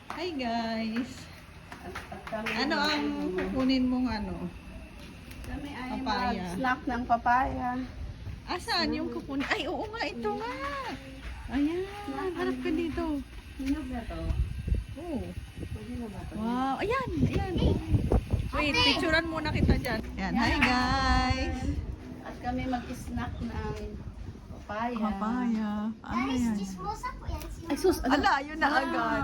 Hi guys! At kami Ano ang kukunin mong ano? kami ay Papaya. mag-snack ng papaya. Asan yung kukunin? Ay, oo nga, ito nga! Ayan, harap ka dito. Hinog na to. Oh. Pwede na ba to? Wow, ayan, ayan. Wait, picturean muna kita dyan. Ayan, hi guys! At kami mag-snack ng papaya. Papaya. Ano yan? Chismosa po yan. Ay sus! Ala, yun na agad.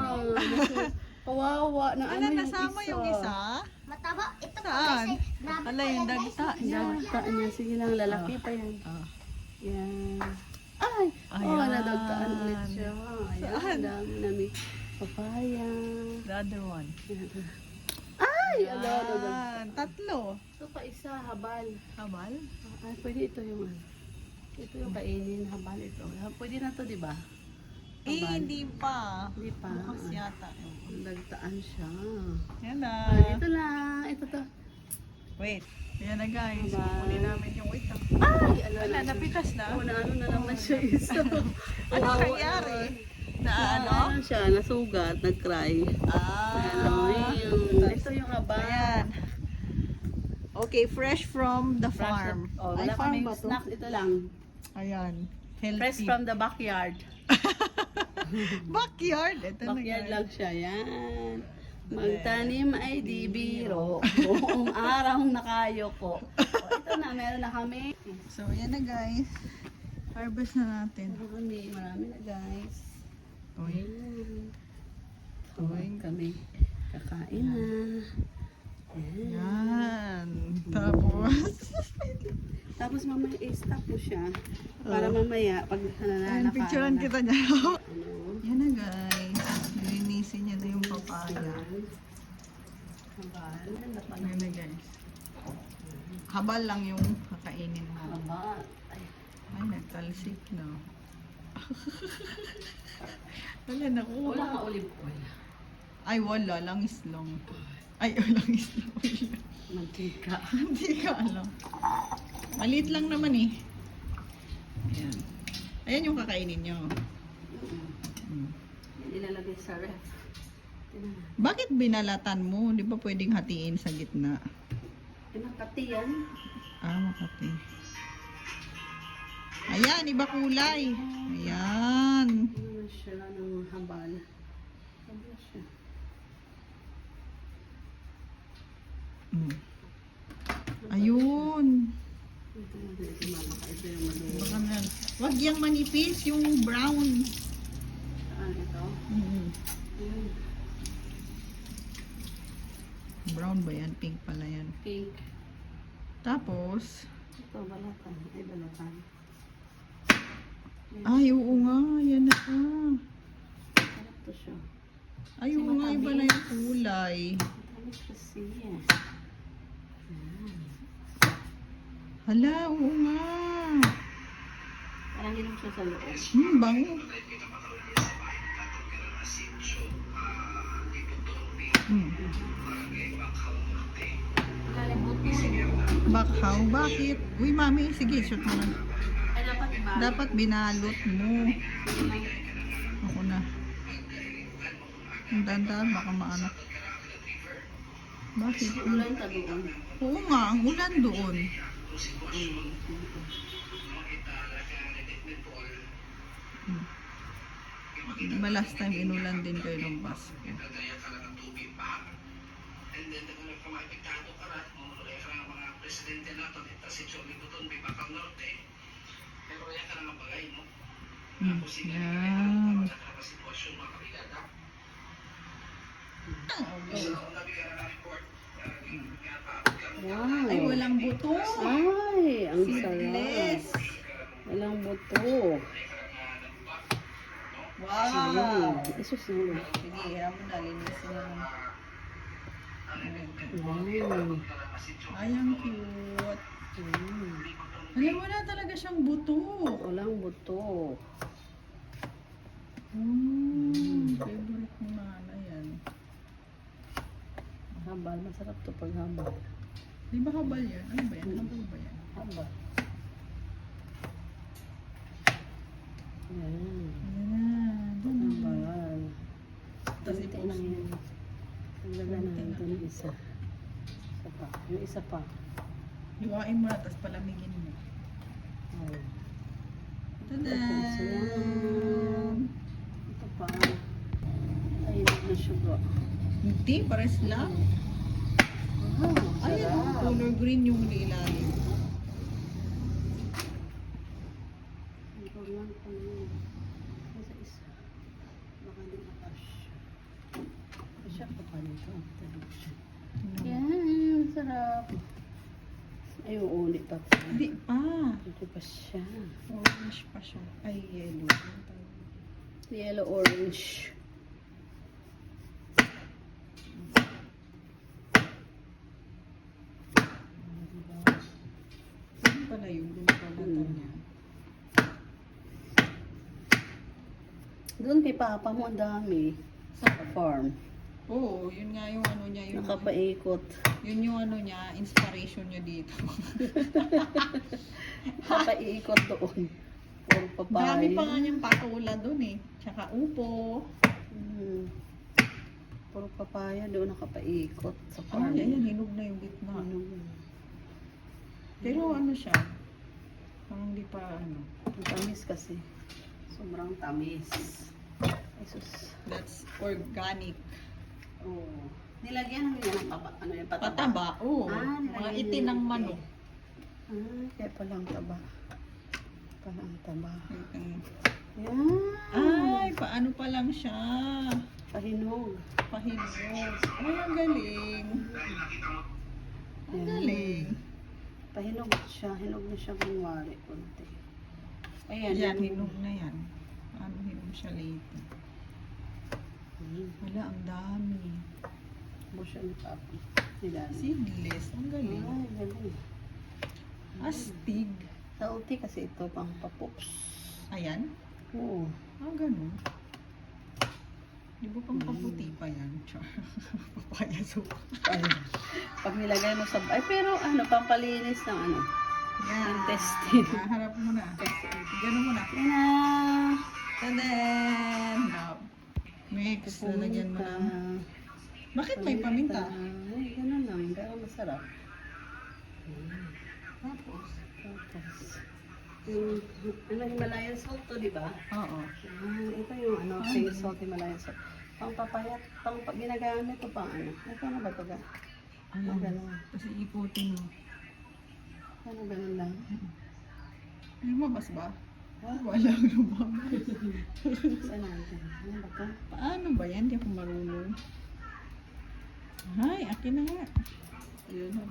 Kawawa na Ala, nasama yung isa? Mataba. Ito po Saan? kasi nabi Ala, po yung yan guys. dagta niya. Dagtaan niya. Sige lang, lalaki pa yan. Ah. Yan. Ay! Ayan. Oh, nadagtaan ulit siya. Ayan, Saan? dami namin papaya. The other one. Ay! Ala, nadagtaan. Ayan, tatlo. Ito pa isa, habal. Habal? Ay, pwede ito yung ano. Ito yung kainin, habal ito. Pwede na to, di ba? Eh, Habal. hindi pa. Hindi pa. Bukas yata. Nagtaan siya. Yan na. Ito lang. Ito to. Wait. Yan na guys. Bye. Kukunin namin yung wait. Ay! Ala, Wala, napitas na. Oh, na ano na naman siya isa. Ano nangyari? Na ano? Ano siya, nasugat, nag-cry. Ah. Ito yung habal. Ayan. Okay, fresh from the farm. Oh, Ay, wala farm kaming ba to? snack. Ito lang. Ayan. Healthy. Fresh from the backyard. Backyard. Ito na Backyard guys. lang siya. Yan. Magtanim ay di biro. Buong araw nakayo ko. Oh, ito na, meron na kami. So, yan na guys. Harvest na natin. Meron kami, marami na guys. Uy. Uy, kami. Kakain na. Yan. Yan. Tapos. Tapos mamaya i-stop mo siya. Para mamaya, pag Ayan, picturean kita niya. Ano? Yan na guys. Linisin niya na yung papaya. Habal. Yan na guys. Habal lang yung kakainin mo. Habal. Ay, Ay, nagtalsik na. Wala na ko. wala nga olive oil. Ay, wala. Langis lang. Ay, langis lang. Mantika. Hindi ka alam. Maliit lang naman eh. Ayan. Ayan yung kakainin nyo. Hmm. Ilalagay sa ref. Bakit binalatan mo? Di ba pwedeng hatiin sa gitna? Pinakati yan. Ah, makati. Ayan, iba kulay. Ayan. Ano siya ng habal. Habal siya. Hmm. Ayun. Ito mamaka. Ito yung maluwa. Baka na. Wag yung manipis, yung brown. Saan ito? Mm. Ayun. Brown ba yan? Pink pala yan. Pink. Tapos, Ito, balatan. Ay, balatan. ay, oo nga. Yan na. Sarap to siya. Ay, oo nga. Iba na yung kulay. Matamis kasi. Hala, oo nga. Parang hinog siya sa loob. Bango. Hmm. Bakhaw? Bakit? Uy, mami, sige, shoot mo na. Ay, dapat iba. Dapat binalot mo. Ako na. Ang dandan, baka maano. Bakit? Ulan ka doon. Oo nga, ang ulan doon. Diba last time inulan din kayo ng Pasko? Yan. Wow. Ay, walang buto. Ay, ang Seedless. sarap. Walang buto. Wow. Isus na. Sige, hiram mo na. Linisin mo na. Wow. Ay, ang cute. Alam mo na talaga siyang buto. Walang buto. Favorite mo na yan. Habal. Masarap to pag habal. Di ba habal yan? Ano ba yan? Habal ba yan? Habal. Yan. Ayan. Habal. Tapos lang yan. Lagyan na lang ito ng isa. Isa pa. Yung isa pa. Hiwain mo na, tapos palamigin mo. Oh. Tada! Ito pa. Ay, na sugar. Hindi, pares lang. Ayan, color green yung ilalim. Ito lang pa naman. Isa-isa. Baka di makasya. Kasya pa pa nito. Yan, sarap. Ay, uuli pa pa. Hindi pa. Ito pa siya. Orange pa siya. Ay, yellow. Yellow orange. Ano pala yun? Doon pala niya. Doon kay Papa mo ang dami. Sa farm. Oo, yun nga yung ano niya. Yung, Nakapaikot. yun yung ano niya, inspiration niya dito. Nakapaikot doon. Puro papaya. Dami pa nga niyang patula doon eh. Tsaka upo. Mm. Puro papaya doon nakapaikot sa Ay, farm. ayan, hinog na yung gitna. Ano? Pero ano siya? Parang di pa ano. Ang tamis kasi. Sobrang tamis. Ay, sus. That's organic. Oh. Nilagyan mo yan ng ano yung pataba? Pataba, oo. Ah, Mga nilagyan itin ng niya. manok. Ah, kaya palang taba. Palang taba. Mm. Yan. Ay, paano pa lang siya? Pahinog. Pahinog. Ay, ang galing. Ang Yan. galing. Pahinog siya. Hinog na siya kunwari. Kunti. Ayan. Yan, hinog na yan. Ano hinog siya later? Wala, ang dami. Buo siya ni Papi. Nila. Seedless, ang galing. Ay, galing. Astig. Healthy kasi ito pang papups. Ayan. Oo. Ah, ganun. Di ba pang paputi pa yan? Char. Papaya soup. Ay, pag nilagay mo sa... Ay, pero ano, pampalinis ng ano. Yan. Intestine. Harap mo na. Ganun mo na. Yan na. Tadan! Mix, lalagyan mo na. Bakit may paminta? Ay, ganun lang. Pero masarap. Tapos? Tapos, yung, ano, Himalayan salt to, di ba? Oo. Ito yung, ano, pink salt, Himalayan salt. Pang papayat, pang ginagamit ko pang ano. Ito na ba ito ga? Ano, Ayan. ganun. Kasi ikutin mo. Ano, ganun lang. Lumabas ba? Walang lumabas. Saan natin? Ano ba ito? Paano ba yan? Hindi ako marunong. Ay, akin na nga. Ayun na.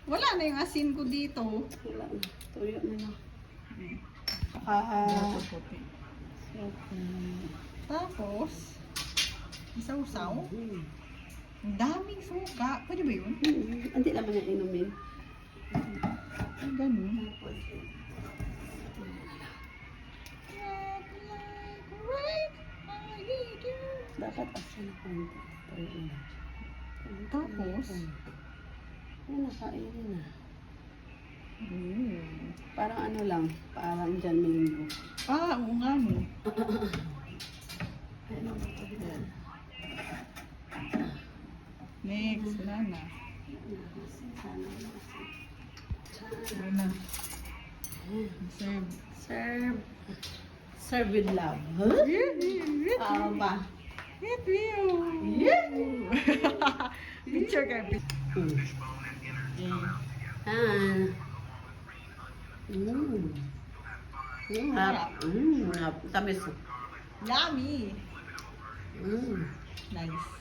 Wala na yung asin ko dito. Wala na. Tuyo na na. Ito puti. Okay. Tapos, isaw-saw. Ang daming suka. Pwede ba yun? Hindi naman niya inumin. Ay, ganun. Dapat asin na konti. Tuyo na. Tapos, Ay, nakainin na. mm. Parang ano lang. Parang dyan linggo. Ah, oo nga no. Ayan. Next, wala na. Wala na. Serve. Serve. Serve with love. Huh? Ah, ba? Hit view. Picture ka. Ah. Harap. Tamis. Yummy. Mm. Nice.